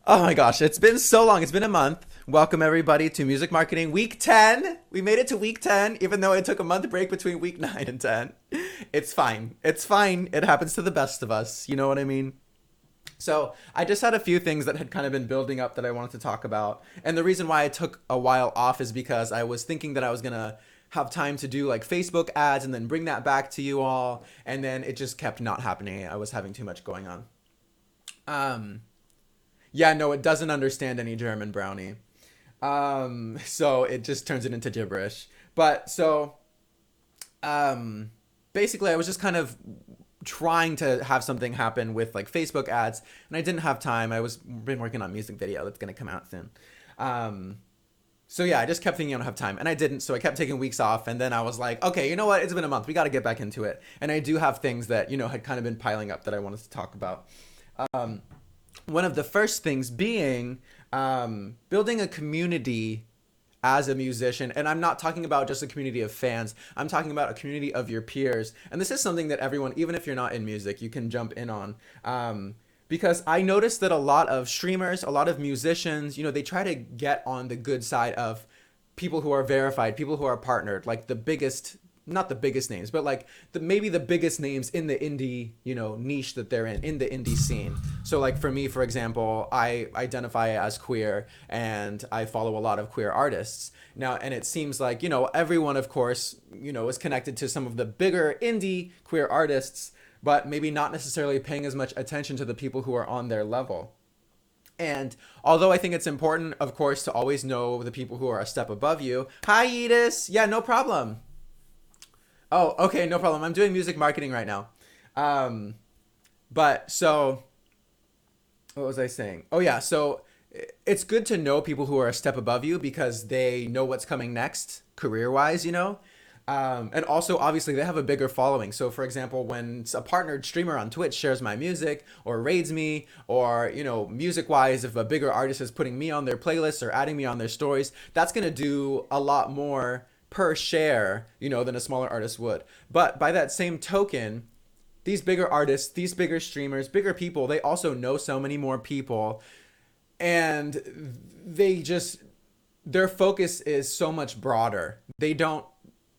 Oh my gosh, it's been so long. It's been a month. Welcome everybody to Music Marketing Week 10. We made it to Week 10, even though it took a month break between Week 9 and 10. It's fine. It's fine. It happens to the best of us. You know what I mean? So I just had a few things that had kind of been building up that I wanted to talk about. And the reason why I took a while off is because I was thinking that I was going to have time to do like Facebook ads and then bring that back to you all. And then it just kept not happening. I was having too much going on. Yeah, no, it doesn't understand any German, Brownie. So it just turns it into gibberish. But so basically, I was just kind of trying to have something happen with like Facebook ads, and I didn't have time. I was been working on a music video that's gonna come out soon. So yeah, I just kept thinking I don't have time, and I didn't. So I kept taking weeks off, and then I was like, okay, you know what? It's been a month. We got to get back into it. And I do have things that had kind of been piling up that I wanted to talk about. One of the first things being building a community as a musician. And I'm not talking about just a community of fans. I'm talking about a community of your peers. And this is something that everyone, even if you're not in music, you can jump in on. Because I noticed that a lot of streamers, a lot of musicians, they try to get on the good side of people who are verified, people who are partnered, like the biggest, not the biggest names, but like maybe the biggest names in the indie, niche that they're in the indie scene. So like for me, for example, I identify as queer and I follow a lot of queer artists now. And it seems like, everyone, of course, is connected to some of the bigger indie queer artists, but maybe not necessarily paying as much attention to the people who are on their level. And although I think it's important, of course, to always know the people who are a step above you. Hi, Edis. Yeah, no problem. Oh, okay, no problem. I'm doing music marketing right now. But so, what was I saying? Oh yeah, so it's good to know people who are a step above you because they know what's coming next, career-wise. And also, obviously, they have a bigger following. So, for example, when a partnered streamer on Twitch shares my music or raids me, or, music-wise, if a bigger artist is putting me on their playlists or adding me on their stories, that's going to do a lot more per share, than a smaller artist would. But by that same token, these bigger artists, these bigger streamers, bigger people, they also know so many more people, and their focus is so much broader.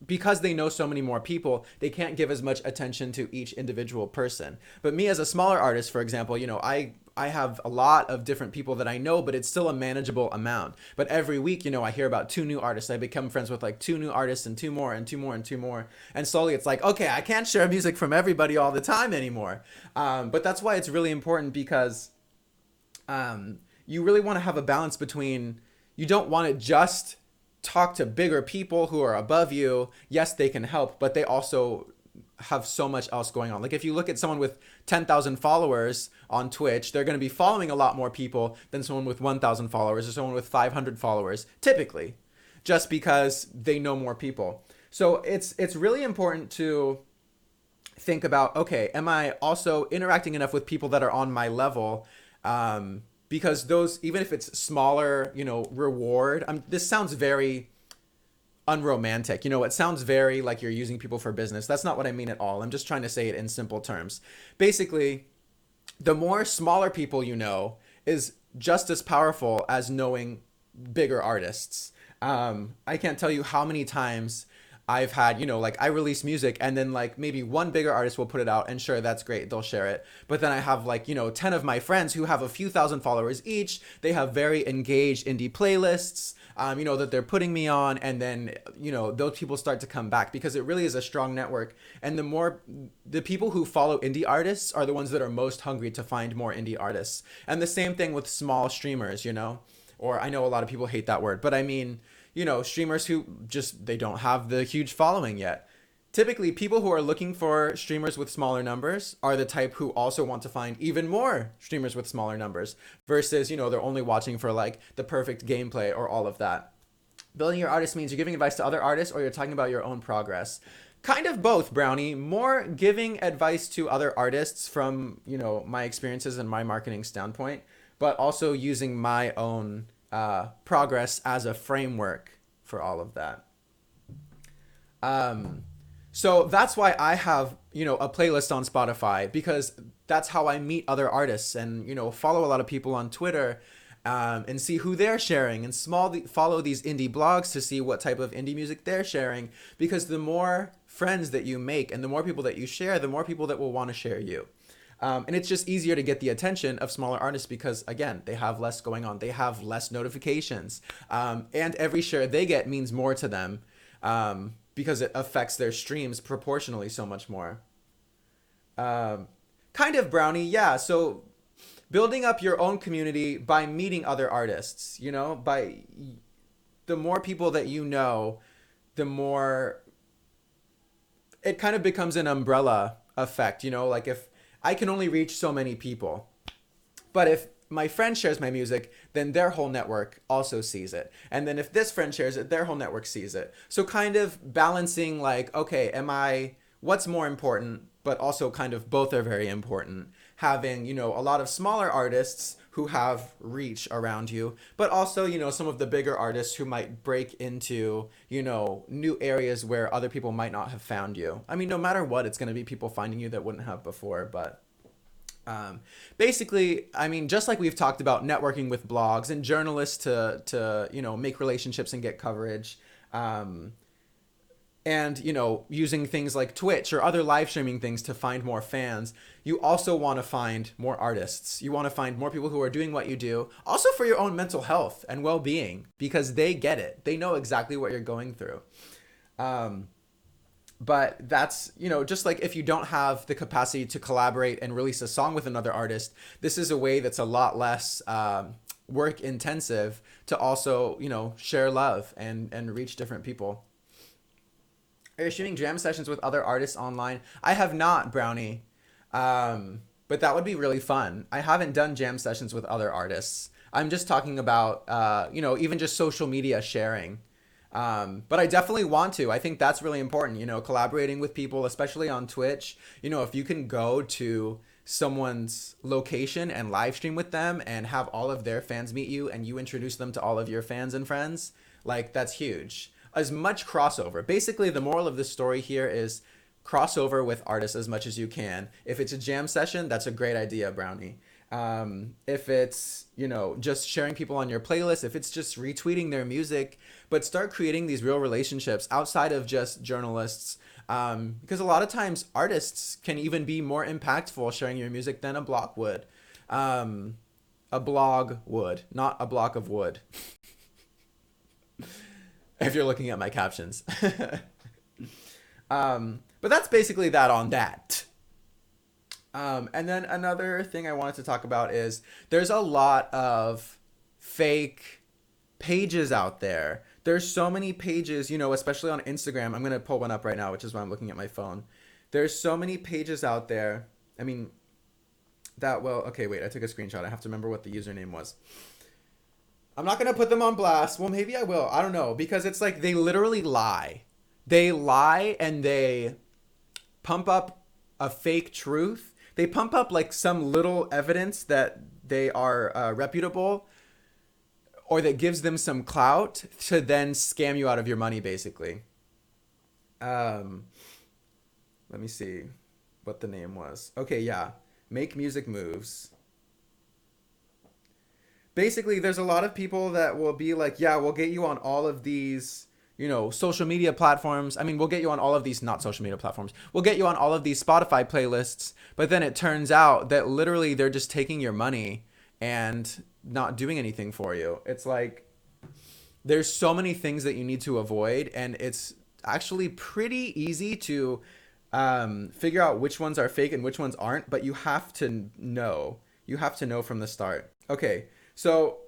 Because they know so many more people, they can't give as much attention to each individual person. But me as a smaller artist, for example, I have a lot of different people that I know, but it's still a manageable amount. But every week, I hear about two new artists. I become friends with like two new artists and two more and two more and two more. And slowly it's like, okay, I can't share music from everybody all the time anymore. But that's why it's really important because you really want to have a balance between, you don't want to just talk to bigger people who are above you. Yes, they can help, but they also have so much else going on. Like if you look at someone with 10,000 followers on Twitch, they're going to be following a lot more people than someone with 1,000 followers or someone with 500 followers, typically, just because they know more people. So it's really important to think about, okay, am I also interacting enough with people that are on my level? Because those, even if it's smaller, reward, this sounds very unromantic. It sounds very like you're using people for business. That's not what I mean at all. I'm just trying to say it in simple terms. Basically, the more smaller people is just as powerful as knowing bigger artists. I can't tell you how many times I've had, like I release music and then like maybe one bigger artist will put it out and sure, that's great. They'll share it. But then I have like, 10 of my friends who have a few thousand followers each. They have very engaged indie playlists, that they're putting me on. And then, those people start to come back because it really is a strong network. And the people who follow indie artists are the ones that are most hungry to find more indie artists. And the same thing with small streamers, or I know a lot of people hate that word, but I mean, streamers who they don't have the huge following yet. Typically, people who are looking for streamers with smaller numbers are the type who also want to find even more streamers with smaller numbers versus, they're only watching for like the perfect gameplay or all of that. Building your artist means you're giving advice to other artists or you're talking about your own progress. Kind of both, Brownie. More giving advice to other artists from, my experiences and my marketing standpoint, but also using my own progress as a framework for all of that. So that's why I have, a playlist on Spotify, because that's how I meet other artists and, follow a lot of people on Twitter, and see who they're sharing, and follow these indie blogs to see what type of indie music they're sharing. Because the more friends that you make and the more people that you share, the more people that will want to share you. And it's just easier to get the attention of smaller artists because, again, they have less going on. They have less notifications. And every share they get means more to them, because it affects their streams proportionally so much more. Um, Kind of, Brownie, yeah. So building up your own community by meeting other artists, by the more people that you know, the more it kind of becomes an umbrella effect, like if I can only reach so many people, but if my friend shares my music, then their whole network also sees it. And then if this friend shares it, their whole network sees it. So kind of balancing, like, okay, what's more important, but also kind of both are very important. Having, a lot of smaller artists who have reach around you, but also, some of the bigger artists who might break into, new areas where other people might not have found you. I mean, no matter what, it's going to be people finding you that wouldn't have before, but basically, I mean, just like we've talked about networking with blogs and journalists to make relationships and get coverage, and using things like Twitch or other live streaming things to find more fans, you also want to find more artists. You want to find more people who are doing what you do, also for your own mental health and well-being, because they get it. They know exactly what you're going through. But that's, just like if you don't have the capacity to collaborate and release a song with another artist, this is a way that's a lot less work intensive to also, share love and reach different people. Are you shooting jam sessions with other artists online? I have not, Brownie. But that would be really fun. I haven't done jam sessions with other artists. I'm just talking about, even just social media sharing. But I definitely want to. I think that's really important, collaborating with people, especially on Twitch. If you can go to someone's location and live stream with them and have all of their fans meet you and you introduce them to all of your fans and friends, like, that's huge. As much crossover. Basically, the moral of this story here is crossover with artists as much as you can. If it's a jam session, that's a great idea, Brownie. If it's, just sharing people on your playlist, if it's just retweeting their music, but start creating these real relationships outside of just journalists. Because a lot of times artists can even be more impactful sharing your music than a blog would. A blog would, not a block of wood. If you're looking at my captions. But that's basically that on that. And then another thing I wanted to talk about is there's a lot of fake pages out there. There's so many pages, especially on Instagram. I'm going to pull one up right now, which is why I'm looking at my phone. There's so many pages out there. I mean, okay, wait, I took a screenshot. I have to remember what the username was. I'm not going to put them on blast. Well, maybe I will. I don't know. Because it's like they literally lie. They lie and they pump up a fake truth. They pump up like some little evidence that they are reputable or that gives them some clout to then scam you out of your money, basically. Let me see what the name was. Okay, yeah. Make Music Moves. Basically, there's a lot of people that will be like, yeah, we'll get you on all of these, social media platforms. I mean, we'll get you on all of these, not social media platforms. We'll get you on all of these Spotify playlists. But then it turns out that literally they're just taking your money and not doing anything for you. It's like, there's so many things that you need to avoid. And it's actually pretty easy to figure out which ones are fake and which ones aren't. But you have to know. You have to know from the start. Okay. So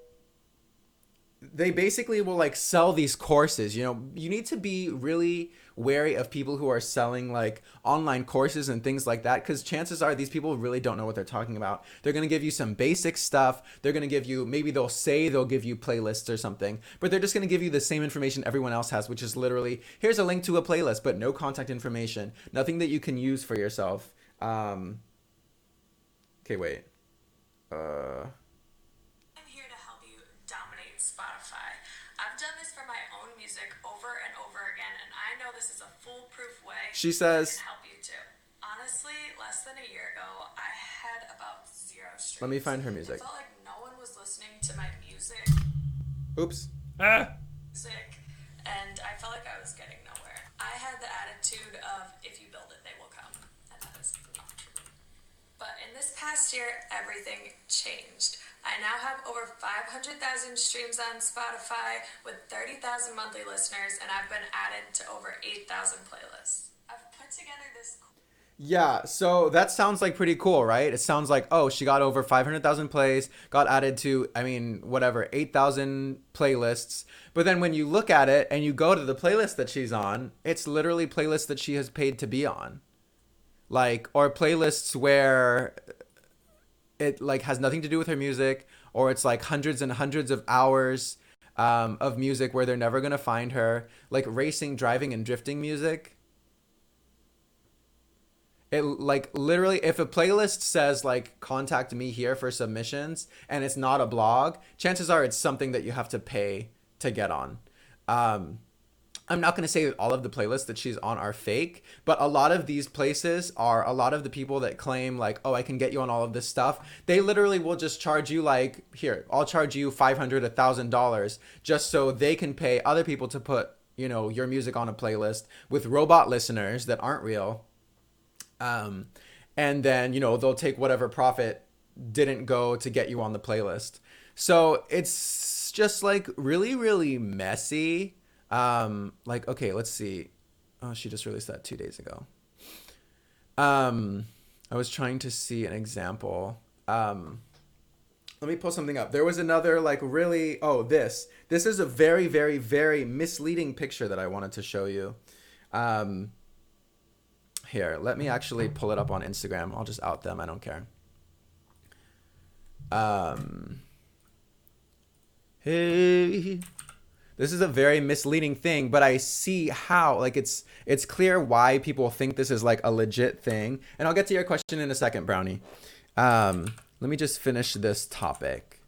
they basically will like sell these courses. You need to be really wary of people who are selling like online courses and things like that, because chances are these people really don't know what they're talking about. They're going to give you some basic stuff. They're going to give you, maybe they'll give you playlists or something, but they're just going to give you the same information everyone else has, which is literally, here's a link to a playlist, but no contact information, nothing that you can use for yourself. Okay, wait. Spotify. I've done this for my own music over and over again, and I know this is a foolproof way She that says, can help you too. Honestly, less than a year ago, I had about 0 streams. let me find her music. It felt like no one was listening to my music. Oops. Music, and I felt like I was getting nowhere. I had the attitude of, if you build it, they will come, and that is not true. But in this past year, everything changed. I now have over 500,000 streams on Spotify with 30,000 monthly listeners, and I've been added to over 8,000 playlists. I've put together this. Yeah, so that sounds like pretty cool, right? It sounds like, oh, she got over 500,000 plays, got added to, 8,000 playlists. But then when you look at it and you go to the playlist that she's on, it's literally playlists that she has paid to be on. Or playlists where it has nothing to do with her music, or it's like hundreds and hundreds of hours of music where they're never going to find her, like racing, driving, and drifting music. It literally, if a playlist says contact me here for submissions and it's not a blog, chances are it's something that you have to pay to get on. I'm not going to say that all of the playlists that she's on are fake, but a lot of these places are a lot of the people that claim oh, I can get you on all of this stuff. They literally will just charge you here, I'll charge you $500, $1,000 just so they can pay other people to put, your music on a playlist with robot listeners that aren't real. And then, they'll take whatever profit didn't go to get you on the playlist. So it's just really, really messy. Okay, let's see. Oh, she just released that 2 days ago. I was trying to see an example. Let me pull something up. There was another really, this is a very, very, very misleading picture that I wanted to show you. Here, let me actually pull it up on Instagram. I'll just out them. I don't care. Hey, this is a very misleading thing, but I see how it's clear why people think this is a legit thing. And I'll get to your question in a second, Brownie. Let me just finish this topic.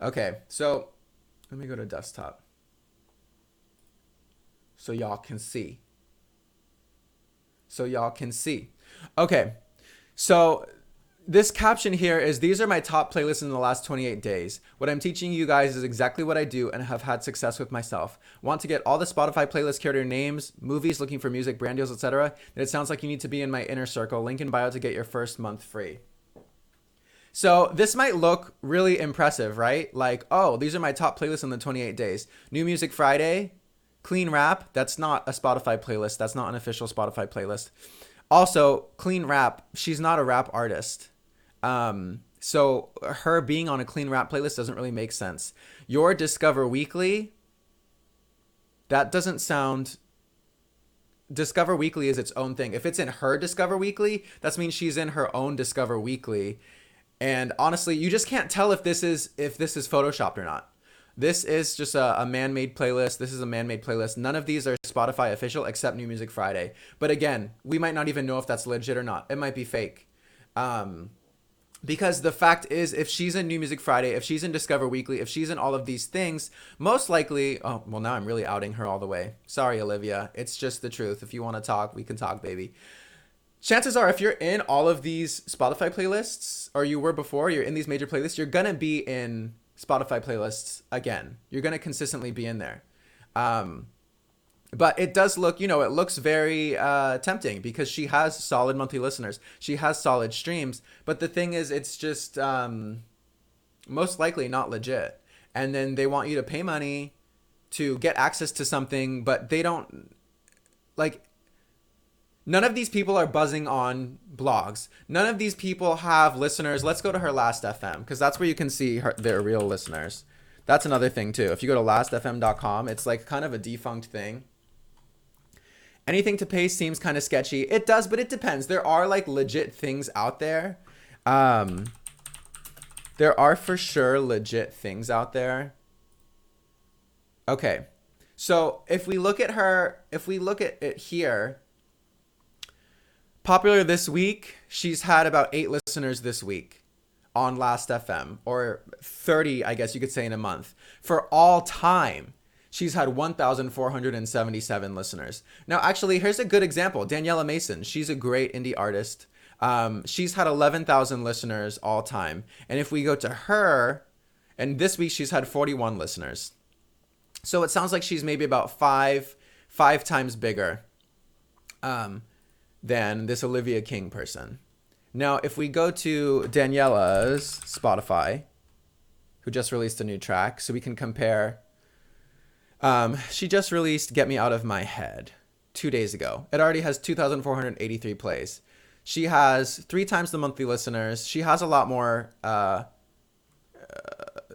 Okay, so let me go to desktop so y'all can see. Okay, so this caption here is, these are my top playlists in the last 28 days. What I'm teaching you guys is exactly what I do and have had success with myself. Want to get all the Spotify playlist curator names, movies, looking for music, brand deals, etc. Then it sounds like you need to be in my inner circle. Link in bio to get your first month free. So this might look really impressive, right? Oh, these are my top playlists in the 28 days. New Music Friday, Clean Rap. That's not a Spotify playlist. That's not an official Spotify playlist. Also, Clean Rap, she's not a rap artist. So her being on a Clean Rap playlist doesn't really make sense. Your Discover Weekly, that doesn't sound... Discover Weekly is its own thing. If it's in her Discover Weekly, that means she's in her own Discover Weekly. And honestly, you just can't tell if this is photoshopped or not. This is just a man-made playlist. This is a man-made playlist. None of these are Spotify official except New Music Friday. But again, we might not even know if that's legit or not. It might be fake. Because the fact is, if she's in New Music Friday, if she's in Discover Weekly, if she's in all of these things, most likely... Oh, well, now I'm really outing her all the way. Sorry, Olivia. It's just the truth. If you want to talk, we can talk, baby. Chances are, if you're in all of these Spotify playlists, or you were before, you're in these major playlists, you're going to be in Spotify playlists again. You're going to consistently be in there. But it does look, it looks very tempting because she has solid monthly listeners. She has solid streams. But the thing is, it's just most likely not legit. And then they want you to pay money to get access to something, but they don't, none of these people are buzzing on blogs. None of these people have listeners. Let's go to her Last FM because that's where you can see their real listeners. That's another thing too. If you go to lastfm.com, it's kind of a defunct thing. Anything to pay seems kind of sketchy. It does, but it depends. There are legit things out there. There are for sure legit things out there. Okay. So if we look at it here, Popular this week, she's had about 8 listeners this week on Last FM, or 30, I guess you could say, in a month. For all time, she's had 1,477 listeners. Now, actually, here's a good example. Daniela Mason, she's a great indie artist. She's had 11,000 listeners all time. And if we go to her, and this week she's had 41 listeners. So it sounds like she's maybe about five times bigger than this Olivia King person. Now, if we go to Daniela's Spotify, who just released a new track, so we can compare. She just released Get Me Out of My Head 2 days ago. It already has 2,483 plays. She has 3 times the monthly listeners. She has a lot more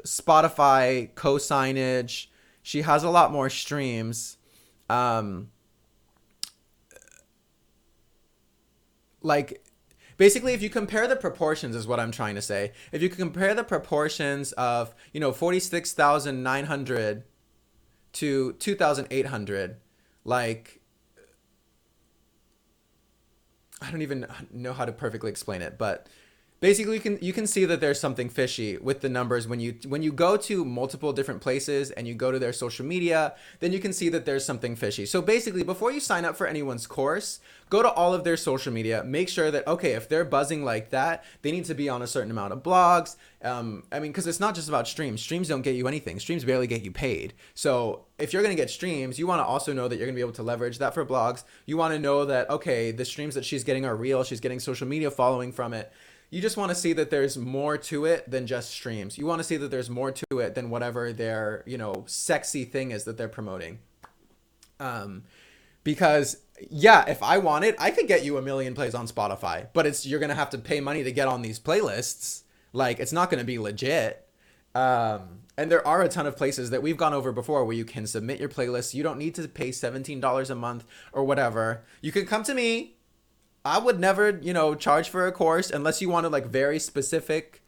Spotify co-signage. She has a lot more streams. Like, basically, if you compare the proportions, is what I'm trying to say. If you compare the proportions of, 46,900 to 2,800, like, I don't even know how to perfectly explain it, but basically you can see that there's something fishy with the numbers when you go to multiple different places and you go to their social media. Then you can see that there's something fishy. So basically, before you sign up for anyone's course, go to all of their social media. Make sure that, okay, if they're buzzing like that, they need to be on a certain amount of blogs. Because it's not just about streams. Streams don't get you anything. Streams barely get you paid. So if you're going to get streams, you want to also know that you're going to be able to leverage that for blogs. You want to know that, okay, the streams that she's getting are real. She's getting social media following from it. You just want to see that there's more to it than just streams. You want to see that there's more to it than whatever their, sexy thing is that they're promoting. Because yeah, if I wanted, I could get you 1 million plays on Spotify, but you're going to have to pay money to get on these playlists. Like, it's not going to be legit. And there are a ton of places that we've gone over before where you can submit your playlist. You don't need to pay $17 a month or whatever. You can come to me. I would never, charge for a course unless you wanted like very specific,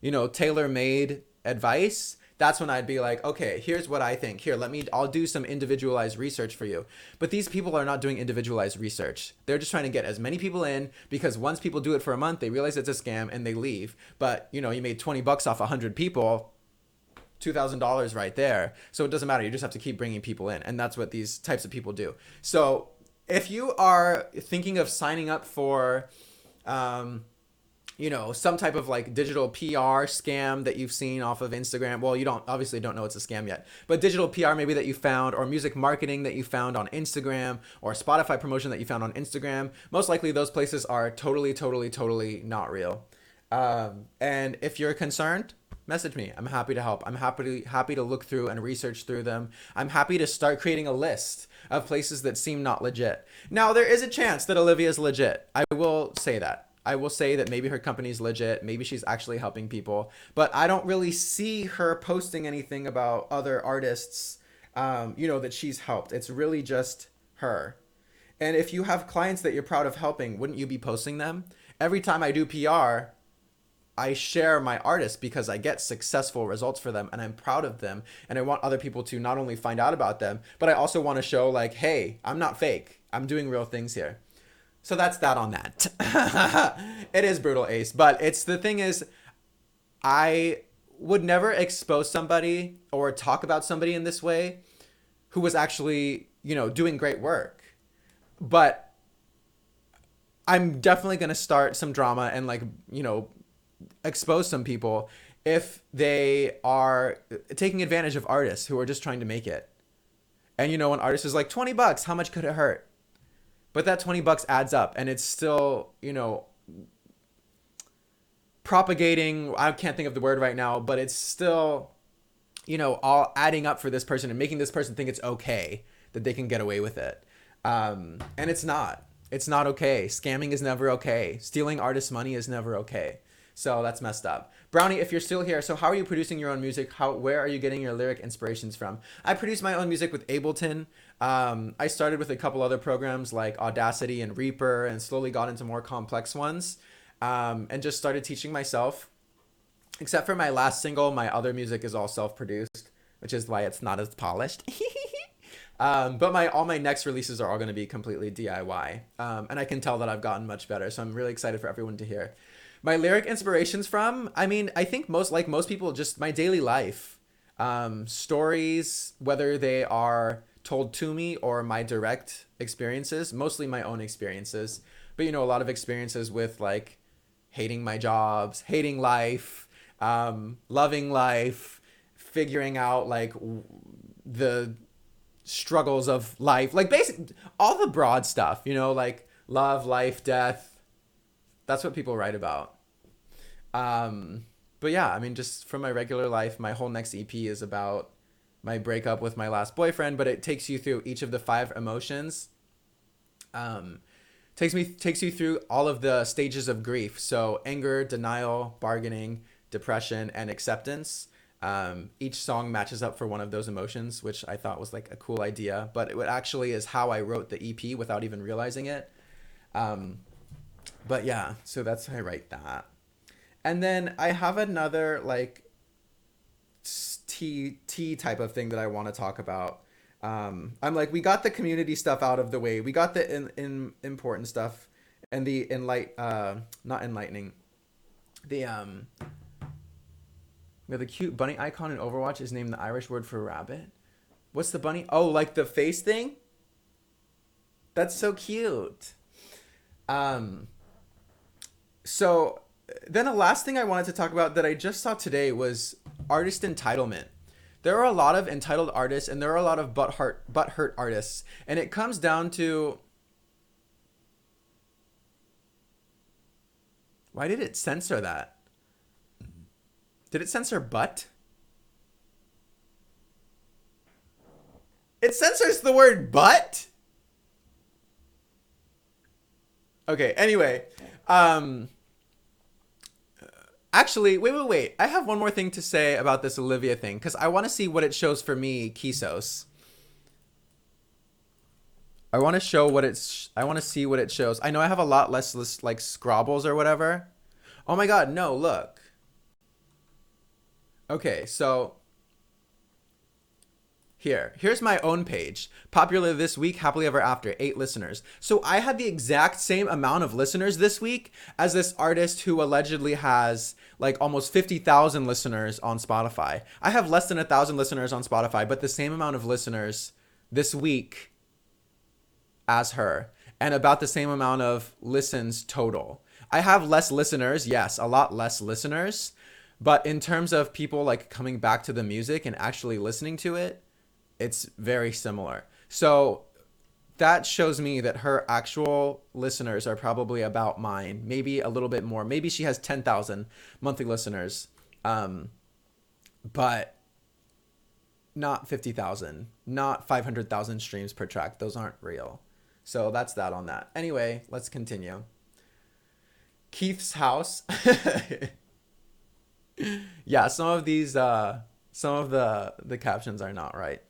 tailor-made advice. That's when I'd be like, okay, here's what I think. Here, I'll do some individualized research for you. But these people are not doing individualized research. They're just trying to get as many people in, because once people do it for a month, they realize it's a scam and they leave. But, you made $20 off 100 people, $2,000 right there. So it doesn't matter. You just have to keep bringing people in. And that's what these types of people do. So if you are thinking of signing up for, some type of like digital PR scam that you've seen off of Instagram, well, you obviously don't know it's a scam yet, but digital PR maybe that you found, or music marketing that you found on Instagram, or Spotify promotion that you found on Instagram, most likely those places are totally, totally, totally not real. And if you're concerned, message me. I'm happy to help. I'm happy to look through and research through them. I'm happy to start creating a list of places that seem not legit. Now, there is a chance that Olivia's legit. I will say that. I will say that maybe her company's legit. Maybe she's actually helping people. But I don't really see her posting anything about other artists, that she's helped. It's really just her. And if you have clients that you're proud of helping, wouldn't you be posting them? Every time I do PR, I share my artists because I get successful results for them and I'm proud of them. And I want other people to not only find out about them, but I also want to show like, hey, I'm not fake. I'm doing real things here. So that's that on that. It is brutal, Ace. But the thing is, I would never expose somebody or talk about somebody in this way who was actually, doing great work. But I'm definitely going to start some drama and expose some people if they are taking advantage of artists who are just trying to make it. And an artist is like, $20, how much could it hurt? But that $20 adds up, and it's still, propagating, I can't think of the word right now, but it's still, all adding up for this person and making this person think it's okay that they can get away with it. And it's not. It's not okay. Scamming is never okay. Stealing artists' money is never okay. So that's messed up. Brownie, if you're still here, so how are you producing your own music? Where are you getting your lyric inspirations from? I produce my own music with Ableton. I started with a couple other programs like Audacity and Reaper, and slowly got into more complex ones, and just started teaching myself. Except for my last single, my other music is all self-produced, which is why it's not as polished. But my all my next releases are all going to be completely DIY. And I can tell that I've gotten much better. So I'm really excited for everyone to hear. My lyric inspirations from, I mean, I think most people, just my daily life. Stories, whether they are told to me or my direct experiences, mostly my own experiences. But, a lot of experiences with like hating my jobs, hating life, loving life, figuring out like the struggles of life, like basic, all the broad stuff, like love, life, death. That's what people write about. But yeah, I mean, just from my regular life, my whole next EP is about my breakup with my last boyfriend, but it takes you through each of the 5 emotions. Takes you through all of the stages of grief. So anger, denial, bargaining, depression, and acceptance. Each song matches up for one of those emotions, which I thought was like a cool idea, but it actually is how I wrote the EP without even realizing it. But yeah, so that's how I write that. And then I have another like T type of thing that I want to talk about. I'm like, we got the community stuff out of the way. We got the important stuff and the not enlightening. The cute bunny icon in Overwatch is named the Irish word for rabbit. What's the bunny? Oh, like the face thing? That's so cute. So then the last thing I wanted to talk about that I just saw today was artist entitlement. There are a lot of entitled artists and there are a lot of butthurt artists. And it comes down to, why did it censor that? Did it censor butt? It censors the word butt? Okay, anyway. Actually, wait. I have one more thing to say about this Olivia thing, because I want to see what it shows for me, Kisos. I want to see what it shows. I know I have a lot less like scrobbles or whatever. Oh my god, no, look. Okay, so here's my own page. Popular this week, happily ever after, 8 listeners. So I had the exact same amount of listeners this week as this artist who allegedly has like almost 50,000 listeners on Spotify. I have less than 1,000 listeners on Spotify, but the same amount of listeners this week as her, and about the same amount of listens total. I have less listeners, yes, a lot less listeners, but in terms of people like coming back to the music and actually listening to it, it's very similar. So that shows me that her actual listeners are probably about mine, maybe a little bit more. Maybe she has 10,000 monthly listeners, but not 50,000, not 500,000 streams per track. Those aren't real. So that's that on that. Anyway, let's continue. Keith's house. Yeah, some of the captions are not right.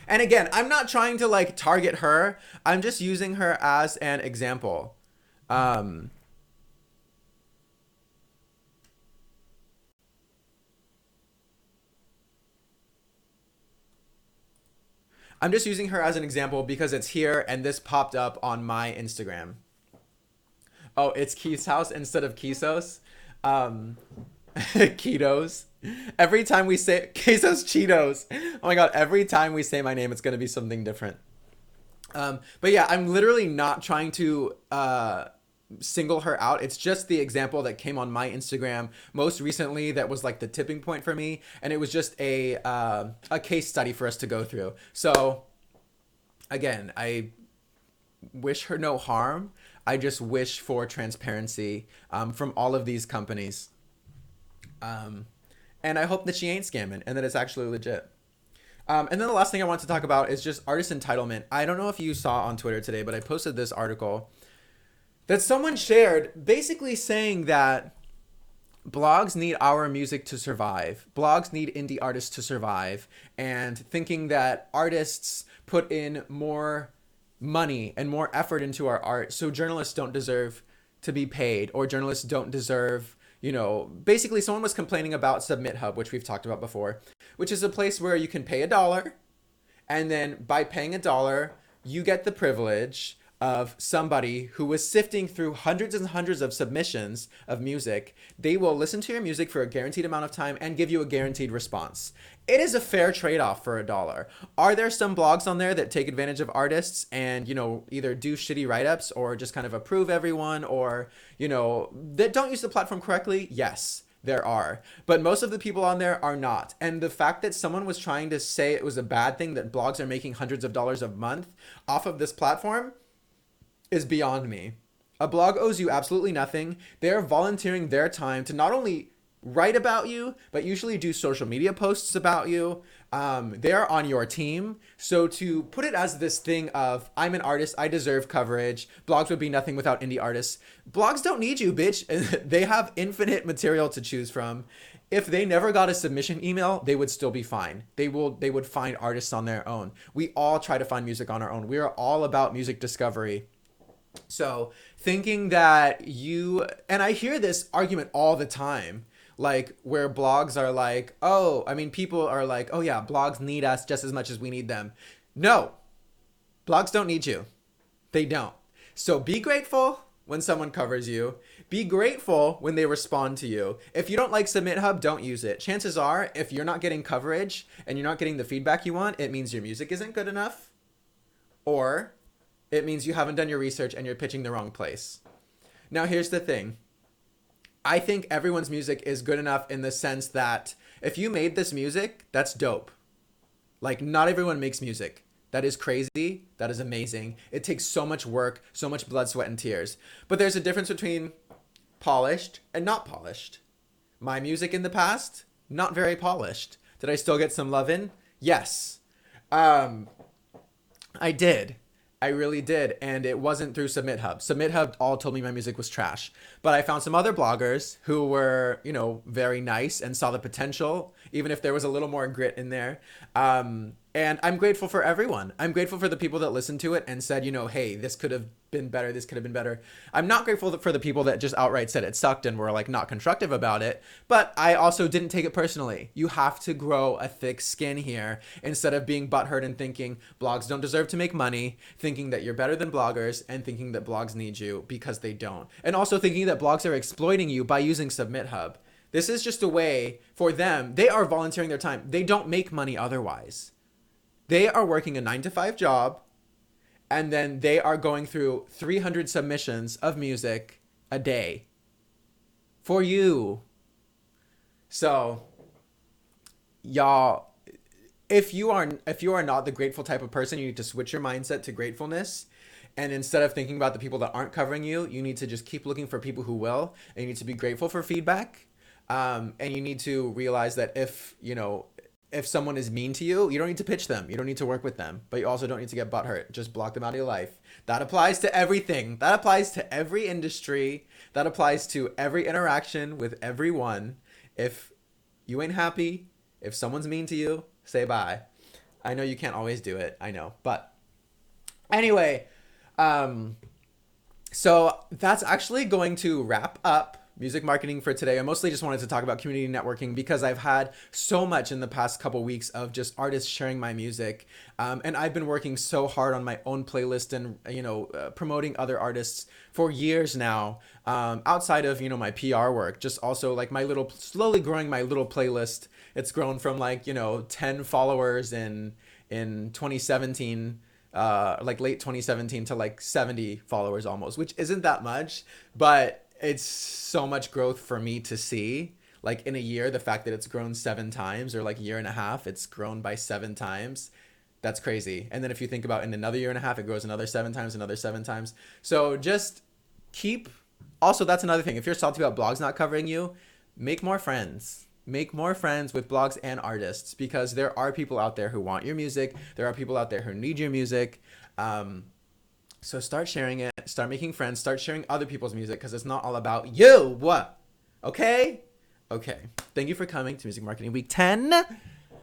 And again, I'm not trying to like target her. I'm just using her as an example. I'm just using her as an example because it's here and this popped up on my Instagram. Oh, it's Keith's house instead of Kisos. Ketos. Every time we say Quesos Cheetos. Oh my god, every time we say my name, it's going to be something different. But yeah, I'm literally not trying to single her out. It's just the example that came on my Instagram most recently that was like the tipping point for me. And it was just a case study for us to go through. So again, I wish her no harm. I just wish for transparency from all of these companies. And I hope that she ain't scamming and that it's actually legit. And then the last thing I want to talk about is just artist entitlement. I don't know if you saw on Twitter today, but I posted this article that someone shared basically saying that blogs need our music to survive. Blogs need indie artists to survive, and thinking that artists put in more money and more effort into our art, so journalists don't deserve to be paid, or journalists don't deserve, basically someone was complaining about Submit Hub, which we've talked about before, which is a place where you can pay $1 And then by paying $1, you get the privilege of somebody who was sifting through hundreds and hundreds of submissions of music. They will listen to your music for a guaranteed amount of time and give you a guaranteed response. It is a fair trade-off for $1. Are there some blogs on there that take advantage of artists and, either do shitty write-ups or just kind of approve everyone, or, that don't use the platform correctly? Yes, there are. But most of the people on there are not. And the fact that someone was trying to say it was a bad thing that blogs are making hundreds of dollars a month off of this platform is beyond me. A blog owes you absolutely nothing. They're volunteering their time to not only write about you, but usually do social media posts about you. They're on your team. So to put it as this thing of, I'm an artist, I deserve coverage, blogs would be nothing without indie artists. Blogs don't need you, bitch. They have infinite material to choose from. If they never got a submission email, they would still be fine. They would find artists on their own. We all try to find music on our own. We are all about music discovery. So thinking that and I hear this argument all the time, like where blogs are like, people are like, oh yeah, blogs need us just as much as we need them. No, blogs don't need you. They don't. So be grateful when someone covers you. Be grateful when they respond to you. If you don't like Submit Hub, don't use it. Chances are, if you're not getting coverage and you're not getting the feedback you want, it means your music isn't good enough, or it means you haven't done your research and you're pitching the wrong place. Now, here's the thing. I think everyone's music is good enough in the sense that if you made this music, that's dope. Like, not everyone makes music. That is crazy. That is amazing. It takes so much work, so much blood, sweat, and tears. But there's a difference between polished and not polished. My music in the past, not very polished. Did I still get some love in? Yes. I did. I really did. And it wasn't through Submit Hub. Submit Hub all told me my music was trash. But I found some other bloggers who were, very nice and saw the potential, even if there was a little more grit in there. And I'm grateful for everyone. I'm grateful for the people that listened to it and said, hey, this could have been better. This could have been better. I'm not grateful for the people that just outright said it sucked and were like not constructive about it. But I also didn't take it personally. You have to grow a thick skin here instead of being butthurt and thinking blogs don't deserve to make money, thinking that you're better than bloggers, and thinking that blogs need you because they don't. And also thinking that blogs are exploiting you by using Submit Hub. This is just a way for them. They are volunteering their time. They don't make money otherwise. They are working a 9-to-5 job, and then they are going through 300 submissions of music a day for you. So, y'all, if you are not the grateful type of person, you need to switch your mindset to gratefulness. And instead of thinking about the people that aren't covering you, you need to just keep looking for people who will. And you need to be grateful for feedback. And you need to realize that if someone is mean to you, you don't need to pitch them. You don't need to work with them. But you also don't need to get butthurt. Just block them out of your life. That applies to everything. That applies to every industry. That applies to every interaction with everyone. If you ain't happy, if someone's mean to you, say bye. I know you can't always do it. I know. But anyway, so that's actually going to wrap up music marketing for today. I mostly just wanted to talk about community networking because I've had so much in the past couple weeks of just artists sharing my music. And I've been working so hard on my own playlist and, promoting other artists for years now, outside of, my PR work, just also like slowly growing my little playlist. It's grown from 10 followers in 2017, late 2017 to 70 followers almost, which isn't that much, but it's so much growth for me to see. In a year, the fact that it's grown 7 times, or year and a half, it's grown by 7 times. That's crazy. And then if you think about in another year and a half, it grows another 7 times, another 7 times. So just also, that's another thing. If you're salty about blogs not covering you, make more friends. Make more friends with blogs and artists, because there are people out there who want your music. There are people out there who need your music. So start sharing it, start making friends, start sharing other people's music, because it's not all about you. What? Okay? Okay. Thank you for coming to Music Marketing Week 10.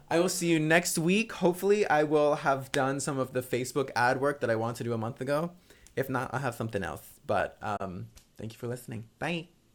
I will see you next week. Hopefully I will have done some of the Facebook ad work that I wanted to do a month ago. If not, I'll have something else. But thank you for listening. Bye.